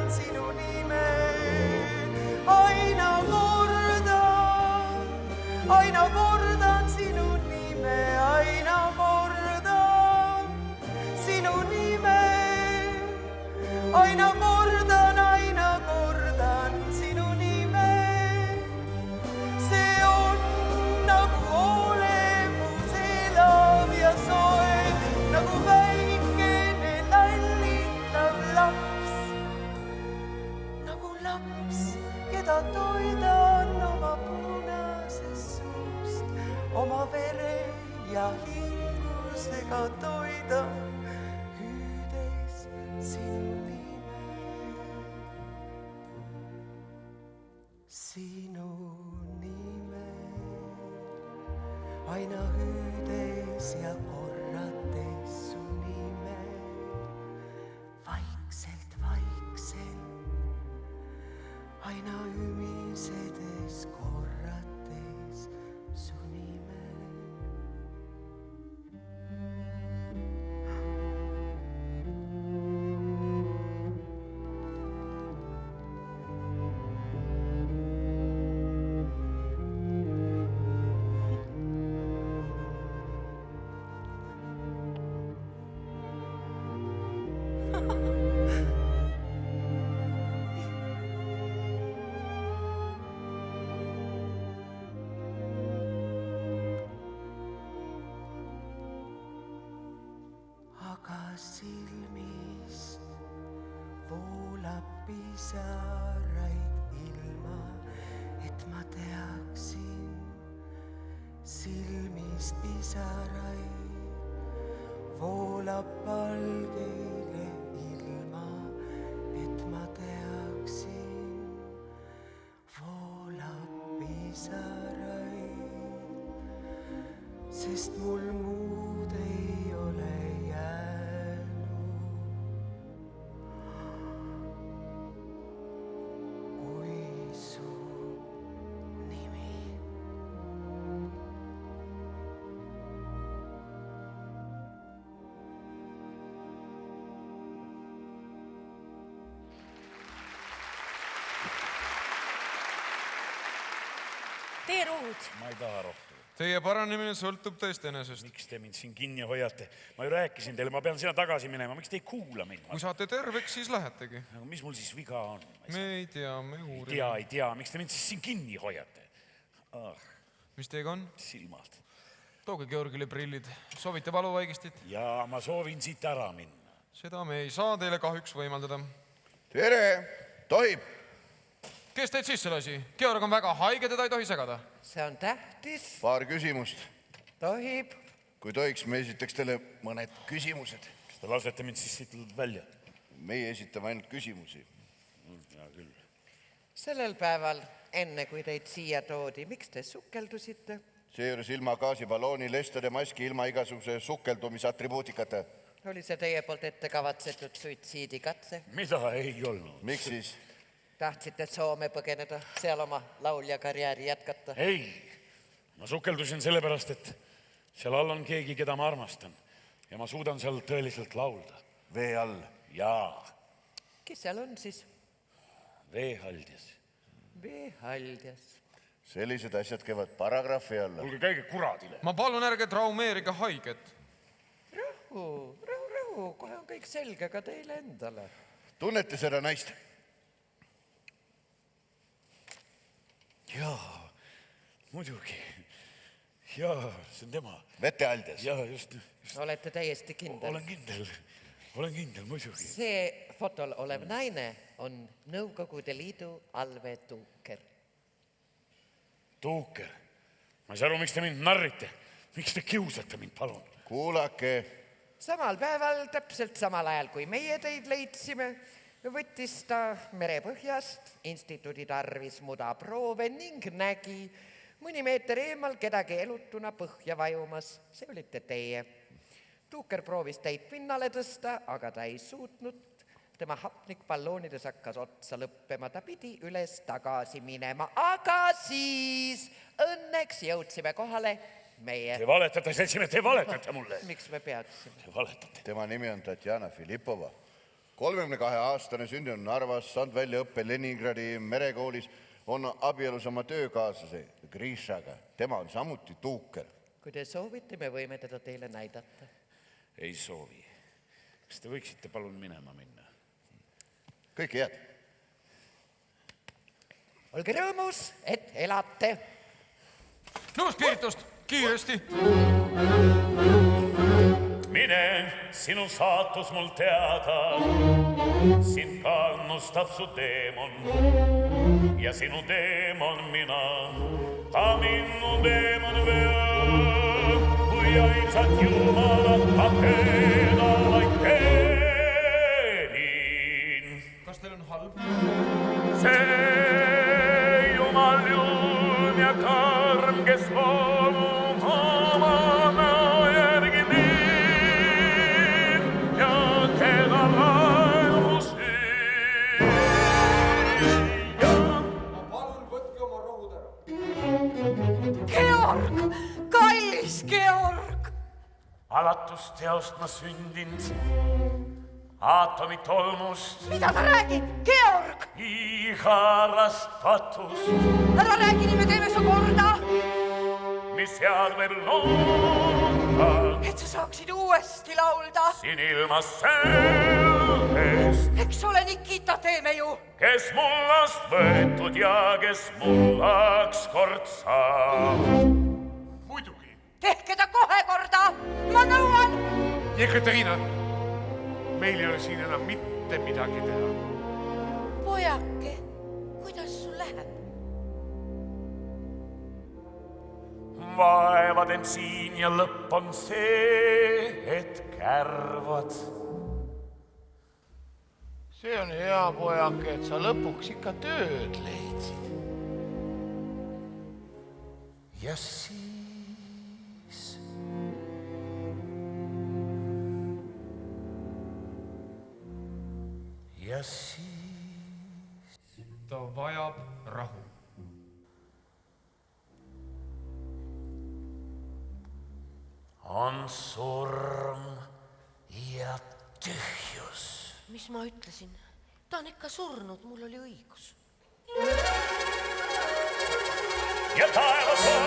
sinu nime. Aina kordan sinu nime, aina kordan sinu nime. Aina kordan sinu nime. See on nagu olemus elav ja soe, nagu väikene lällitav laps. Nagu laps, keda toidan oma punasest suust, oma vere ja hingusega toidan, hüüdes sinu nime. Sinu nime, aina hüüdes ja korrates su nime. Vaikselt, aina ümisedes, korrates su nime. Silmist voolab pisaraid ilma, et ma teaksin. Silmist pisaraid voolab palgele ilma, et ma teaksin. Voolab pisaraid, sest mul muud ei ole jäänud. Kui su nimi. Tee Ruud. Ma ei taha rohkem. Teie paranemine sõltub tõesti enesest. Miks te mind siin kinni hoiate? Ma ju rääkisin teile, ma pean sinna tagasi minema. Miks te ei kuula mind? Kui saate terveks, siis lähetegi. Mis mul siis viga on? Me ei tea, me uurime. Ei tea. Miks te mind siis siin kinni hoiate? mis teiega on? Silmad. Tooge Georgile prillid. Soovite valuvaigistit? Ja ma soovin siit ära minna. Seda me ei saa teile kahjuks võimaldada. Tere, tohib? Kes teid sisse lasi? Georg on väga haige, teda ei tohi segada. See on tähtis. Paar küsimust. Tohib. Kui tohiks, me esitaks teile mõned küsimused. Kas te lasete mind siis siit välja? Meie esitame ainult küsimusi. Ja küll. Sellel päeval, enne kui teid siia toodi, miks te sukeldusite? Seejuures ilma gaasiballooni, lestade maski, ilma igasuguse sukeldumisatribuutikata. Oli see teie poolt ette kavatsetud suitsiidikatse? Mida ei olnud? Miks siis? Tahtsite Soome põgeneda, seal oma laulja karjääri jätkata? Ei, ma sukeldusin sellepärast, et seal all on keegi, keda ma armastan. Ja ma suudan seal tõeliselt laulda. Vee all? Jaa. Kes seal on siis? Veehaldjas. Veehaldjas. Sellised asjad käivad paragrahvi alla. Kuulge, käige kuradile. Ma palun ärge traumeerige haiget. Rahu, kohe on kõik selge ka teile endale. Tunnete seda naist? Jaa, muidugi. Jaa, see on tema. Vetehaljas? Jaa, just. Olete täiesti kindel? Olen kindel, muidugi. See fotol olev naine on Nõukogude Liidu Alve Tuuker. Tuuker? Ma ei saa aru, miks te mind narrite. Miks te kiusate mind, palun? Kuulake. Samal päeval, täpselt samal ajal, kui meie teid leidsime, võttis ta merepõhjast instituudi tarvis mudaproove ning nägi mõni meeter eemal kedagi elutuna põhja vajumas. See olite teie. Tuuker proovis teid pinnale tõsta, aga ta ei suutnud. Tema hapnik balloonides hakkas otsa lõppema. Ta pidi üles tagasi minema, aga siis õnneks jõudsime kohale meie. Te valetate, seltsime, te valetate mulle. Miks me peaksime? Te valetate. Tema nimi on Tatjana Filippova. 32-aastane sündinud Narvas, saanud välja õppe Leningradi merekoolis, on abielus oma töökaaslase Grishaga. Tema on samuti Tuuker. Kui te soovite, me võime teda teile näidata. Ei soovi. Kas te võiksite palun minema minna? Kõik jääd. Olge rõõmus, et elate. No, spiritust, kiiresti. Mine, sinu saatus mul teada. Sind kannustab su teemon. Ja sinu teemon mina. Ka minu teemon veel. Kui ainsad jumalat ma keeda vaid teenin. Kas teil on halb? See jumal julm ja karm, kes loomu omana järgi liin ja keda laenu süüa. Ma palun, võtke oma rohud ära. Georg, kallis Georg! Alatust teost ma sündinud, aatomi tolmust. Mida ta räägib? Georg! Iharast patust. Ära räägi, nii me teeme su korda. Mis seal veel loota. Et sa saaksid uuesti laulda. Siin ilmas sellest. Eks ole, Nikita, teeme ju. Kes mullast võetud ja kes mullaks kord saab. Muidugi. Tehke ta kohe korda. Ma nõuan. Jekaterina, meil ei ole siin enam mitte midagi teha. Pojake, kuidas sul läheb? Vaevad end siin ja lõpp on see, et kärvad. See on hea, pojake, et sa lõpuks ikka tööd leidsid. Ja siis... Ja siis... Ta vajab rahu. On surm ja tühjus. Mis ma ütlesin? Ta on ikka surnud, mul oli õigus. Ja taevas on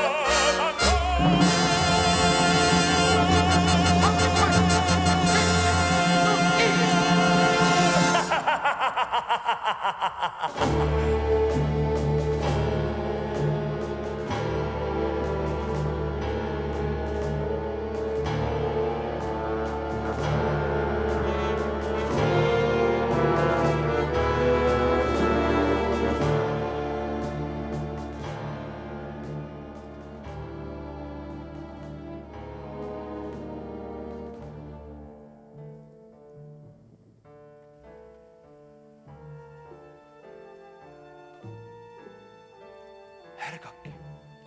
ärgake,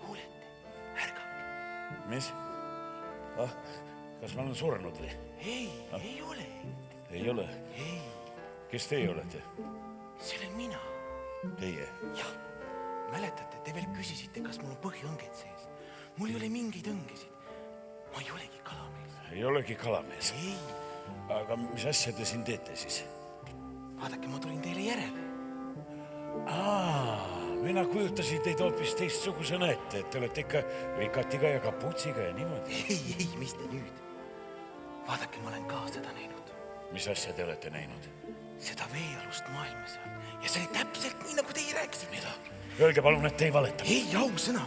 kuulete, ärgake. Mis? Kas ma olen surnud või? Ei ole. Ei ole? Ei. Kes teie olete? See olen mina. Teie? Jah. Mäletate, te veel küsisite, kas mul on põhiõnged sees. Mul ei ole mingeid õngesid. Ma ei olegi kalamees. Ei olegi kalamees? Ei. Aga mis asja te siin teete siis? Vaadake, ma tulin teile järele. Mina kujutasin teid hoopis teistsugusena ette, et te olete ikka vikatiga ja kaputsiga ja niimoodi. Ei, mis te nüüd? Vaadake, ma olen ka seda näinud. Mis asja te olete näinud? Seda veealust maailma seal. Ja see oli täpselt nii, nagu teie rääkisite. Mida? Öelge palun, et te ei valeta. Ei, ausõna.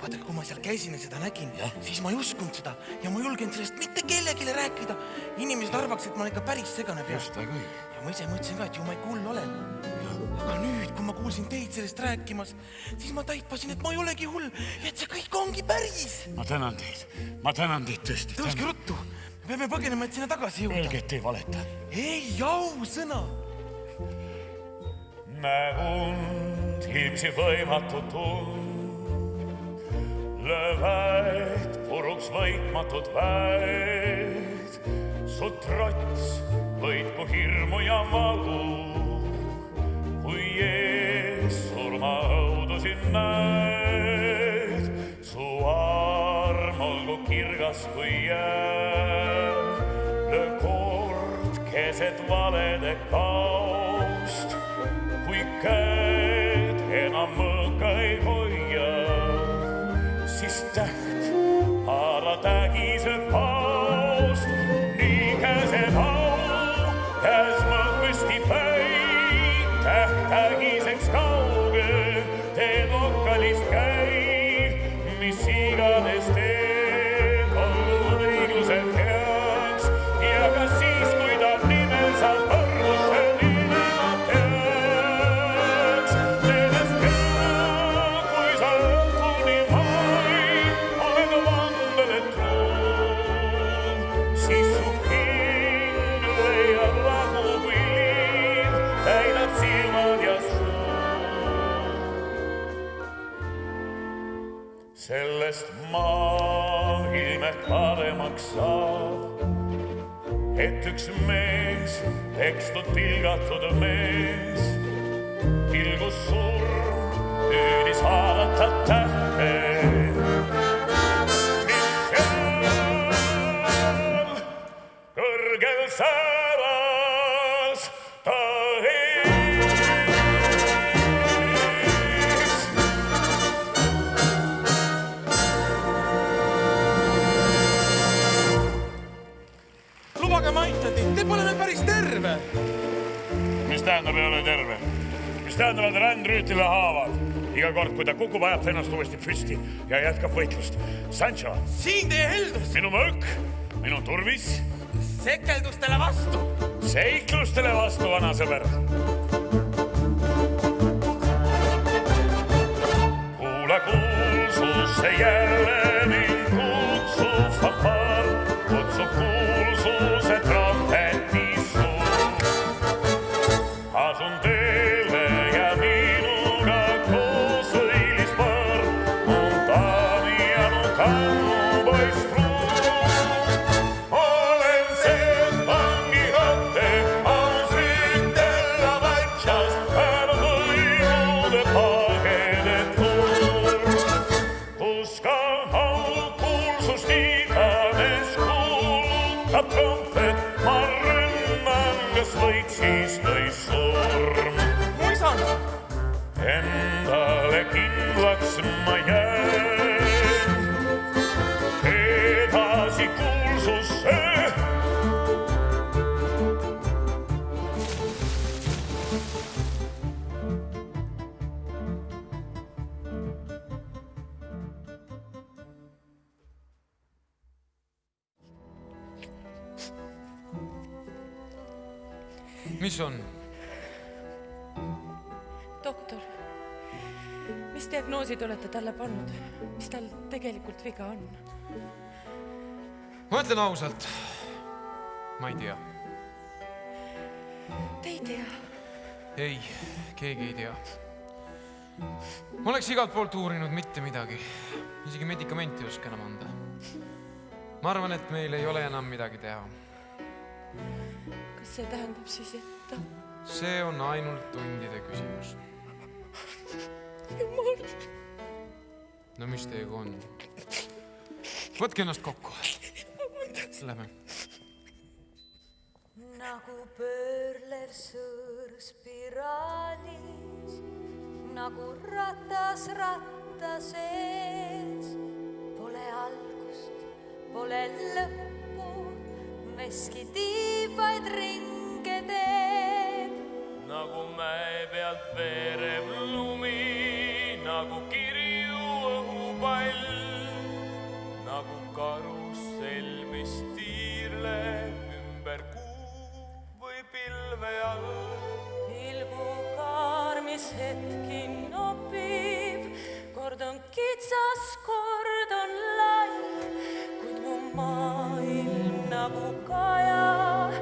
Vaadake, kui ma seal käisin ja seda nägin, siis ma ei uskunud seda ja ma julgen sellest mitte kellegile rääkida. Inimesed arvaks, et ma olen ikka päris segane peal. Just, väga õige. Ja ma ise mõtlesin ka, et ju ma ei kull olen. Aga nüüd, kui ma kuulsin teid sellest rääkimas, siis ma taipasin, et ma ei olegi hull ja et see kõik ongi päris. Ma tänan teid tõesti. Tõuske ruttu. Me peame põgenema, et sinna tagasi jõuda. Öelge, et te ei valeta. Ei, ausõna. Nägund ilmsi võimatu tund. Lööväid puruks võitmatud väid. Su trots võitku hirmu ja valu. Kui ees surma õudusin näed. Su arm olgu kirgas kui jää. Löö kord keset valede kaust. Kui käed enam mõõka ei hoia. Siis täht haara tägise paust. Nii käsed au, käes mõõk püsti päi. Täht tägiseks kauge, teed lokkalist käi. Mis iganes teed, olgu õiglused heaks. Ja ka siis, kui ta nimel saab kõrvusse minema peaks. Teedest pea, kui sa lõpuni vaid oled vandele truu. Siis su hing leiab rahu kui liiv, täidab silmad ja suu. Sellest maailm ehk paremaks saab, et üks mees, ekstud pilgatud mees, pilgus surm, püüdis haarata tähte. Mis seal kõrgel sääras ta ees. Lubage ma aitan teid, te pole veel päris terve. Mis tähendab ei ole terve? Mis tähendavad rändrüütile haavad? Iga kord, kui ta kukub, ajab ta ennast uuesti püsti ja jätkab võitlust. Sancho! Siin teie heldus! Minu mõõk, minu turvis. Sekeldustele vastu! Seiklustele vastu, vana sõber! Kuule kuulsusse jälle mind kutsub fanfaar, kutsub kuulsuse trompeti suur. Asun teele ja minuga koos õilis paar, Montani ja Montano poistruu. Olen see vangi rotte, aus rüütella vatsas, päev võimude pagede tuur. Kus ka aukuulsust iganes kuulutab trompet, ma rünnan, kas võid siis lõi surm. Muisand! Endale kindlaks ma jään, edasi kuulsusse. Mis on? Doktor, mis diagnoosid olete talle pannud? Mis tal tegelikult viga on? Ma ütlen ausalt, ma ei tea. Te ei tea? Ei, keegi ei tea. Ma oleks igalt poolt uurinud mitte midagi. Isegi medikamenti ei oska enam anda. Ma arvan, et meil ei ole enam midagi teha. Kas see tähendab siis, et See on ainult tundide küsimus. Jumal. No mis teiega on? Võtke ennast kokku. Lähme. Nagu pöörlev sõõr spiraalis, nagu ratas ratta sees. Pole algust, pole lõppu, veski tiivaid ringe teeb. Nagu mäe pealt veerev lumi, nagu kirju õhupall, nagu karussell, mis tiirleb ümber kuu või pilve all. Pilgukaar, mis hetki nopib, kord on kitsas, kord on lai, kuid mu maailm nagu kaja,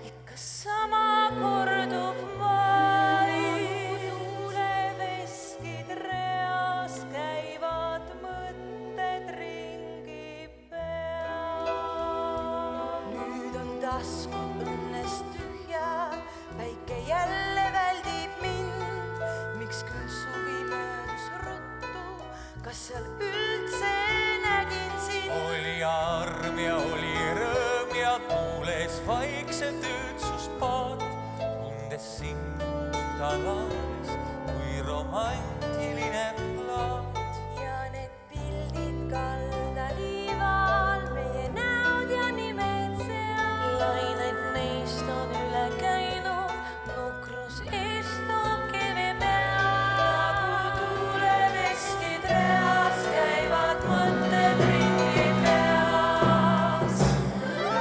ikka sama kordub vaid. Tuuleveskid reas käivad mõtted ringi peal. Nüüd on tasku õnnest tühja, päike jälle väldib mind. Miks küll suvi möödus ruttu, kas seal üldse nägin sind? Oli arm ja oli rõõm ja tuules vaikselt üldsust paat, tundes sind talanes kui romantiline plaat. Ja need pildid kaldaliival, meie näod ja nimed seal. Lained neist on üle käinud, nukrus istub kivi peal. Nagu tuuleveskid reas käivad mõtted ringi peas.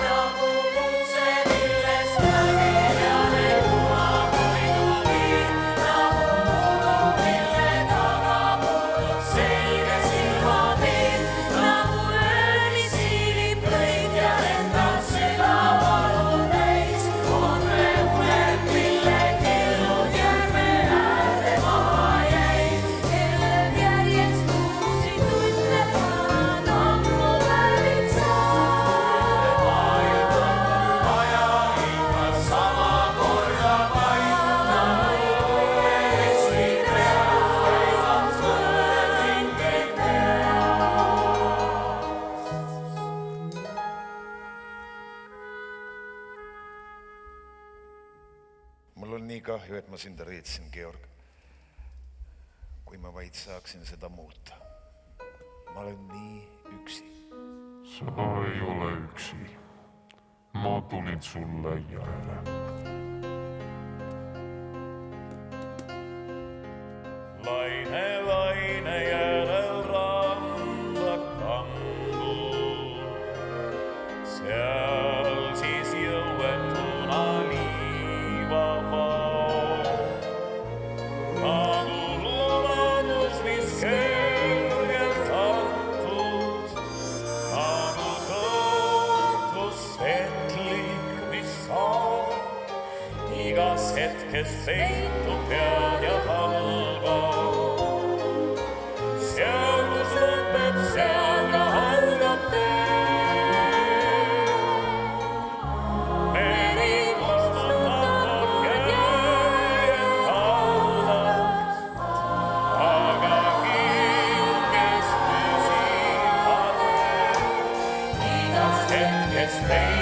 Nagu kutse, millest läbi peale kumakoidugi. Nagu kudu, mille taga puudub selge silmapiir. Nagu öö, mis hiilib kõik ja endal sügavalu täis. On me uned, mille kellud järve äärde maha jäid. Kellel järjest uusi tunde panad ammu päevid saad. Maailm on maja, ikka sama korda vaid, nagu tuuleveskid reas käivad mõtted ringi Mul on nii kahju, et ma sind reetsin, Georg. Kui ma vaid saaksin seda muuta. Ma olen nii üksi. Sa ei ole üksi. Ma tulin sulle järele. Laine, laine järel randa kandu. Seal siis jõuetuna liiva vao. Nagu lubadus, mis kergelt antud. Nagu tõotus setlik, mis saab. Igas hetkes peitub head ja halba. Seal, kus lõpeb, seal ka algab tee. Meri kustutab jääjad kallad, aga hinges püsivad. Igas hetkes peitub